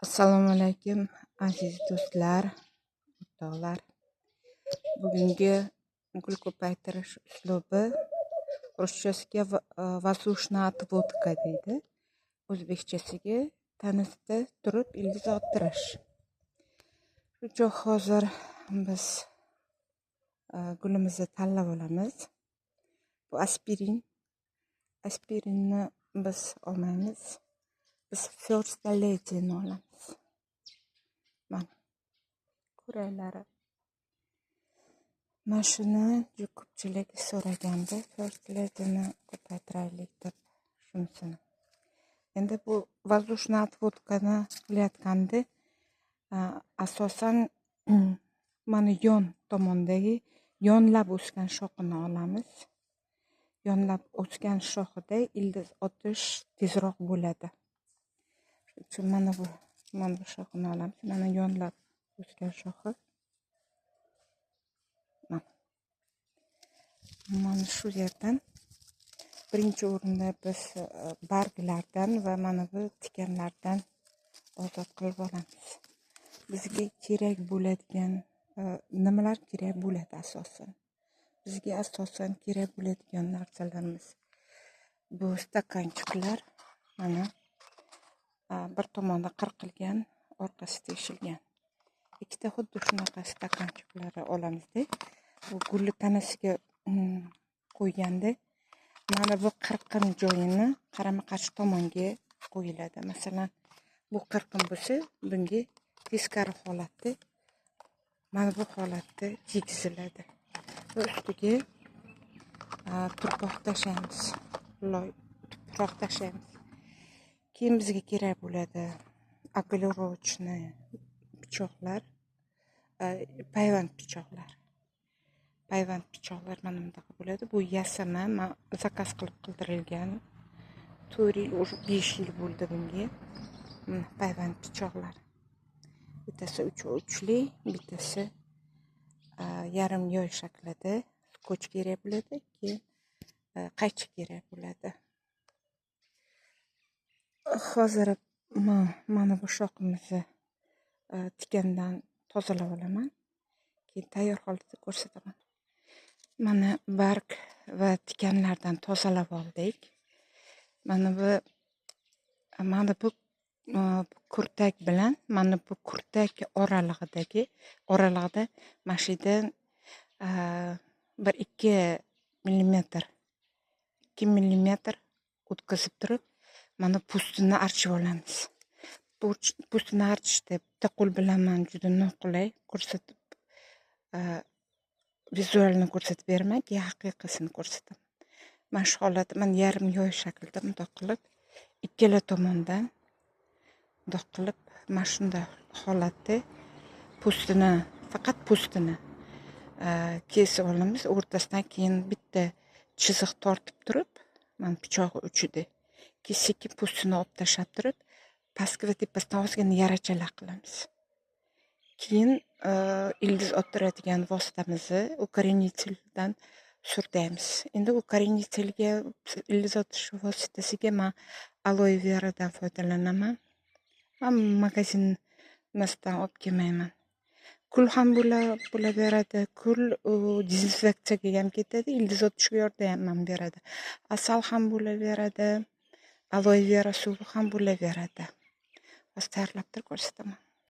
Assalomu alaykum aziz do'stlar, o'rtoqlar. Bugungi gul ko'paytirish uslubi ruschasiga воздушная отводка deydi. O'zbekchasiga tanasida turib ildiz ottirish. Shu hozir biz gulimizni tanlab olamiz. Bu aspirin. Aspirinni biz olmaymiz. Biz First Lady'ni olamiz. Mana ko'raylar. Mana shuni ko'pchilik so'raganda First Lady'ni ko'paytiraylik deb shunisini. Endi bu воздушная отводкani qilayotganda asosan mana yon tomondagi yonlab o'sgan shoxini olamiz. Yonlab o'sgan shoxida ildiz otish tezroq bo'ladi. Shuning uchun mana bu shoxini olamiz. Mana yonlab o'sgan shoxi. Mana shu yerdan birinchi o'rinda biz barglardan va mana bu tikanlardan ozod qilib olamiz. Bizga kerak bo'ladigan nimalar kerak bo'ladi asosan? Bizga asosan kerak bo'ladigan narsalarimiz bu stakanchiklar, mana bir tomonda qirqilgan, orqasi teshilgan. Ikkita xuddi shunaqa stakanchiklar olamizda. Bu gulni tanasiga qo'yganda mana bu qirqin joyini qarama-qarshi tomonga qo'yiladi. Masalan, bu qirqin bo'lsa, bunga teskari holatda mana bu holatda tegiziladi. Va ustiga tuproq tashlaymiz. Tuproq tashlaymiz. Keyin bizga kerak bo'ladi oglerochniy pichoqlar, payvand pichoqlar. Payvand pichoqlar mana bunaqa bo'ladi. Bu yasama, men zakaz qilib qildirilgan. 4 yil, 5 yil bo'ldi bunga. Payvand pichoqlar. Bittasi uchli, bittasi yarim yoy shaklida skoch kerak bo'ladi, keyin qaychi kerak bo'ladi. Hozir mana bu shoximizni tikandan tozalab olaman. Keyin tayyor holatda ko'rsataman. Mana barg va tikanlardan tozalab oldik. Mana bu kurtak bilan mana bu kurtak oralig'ida mana shu yerdan 1-2 millimetr o'tkazib turib, mana pustini archib olamiz. Pustini archishda bitta qo'l bilan men juda noqulay ko'rsatib vizualni ko'rsatib bermay, keyin haqiqiysini ko'rsataman. Mana shu holatda men yarim yoy shaklida bundoq qilib, ikkala tomondan bundoq qilib, mana shunday holatda faqat pustini kesib olamiz. O'rtasidan keyin bitta chiziq tortib turib, mana pichoq uchida keyin pustini olib tashlab turib, pastki va tepasidan ozgina yarachalar qilamiz. Keyin ildiz ottiradigan vositamizni укоренителdan surtamiz. Endi укоренителga ildiz otish vositasiga men aloe veradan foydalanaman. Men magazindan olib kelmayman. Kul ham bo'laveradi. Kul dezinfeksiyaga ham ketadi, ildiz otishga yordam ham beradi. Asal ham bo'laveradi, aloe vera suvi ham bo'laveradi. Hozir tayyorlab turib ko'rsataman.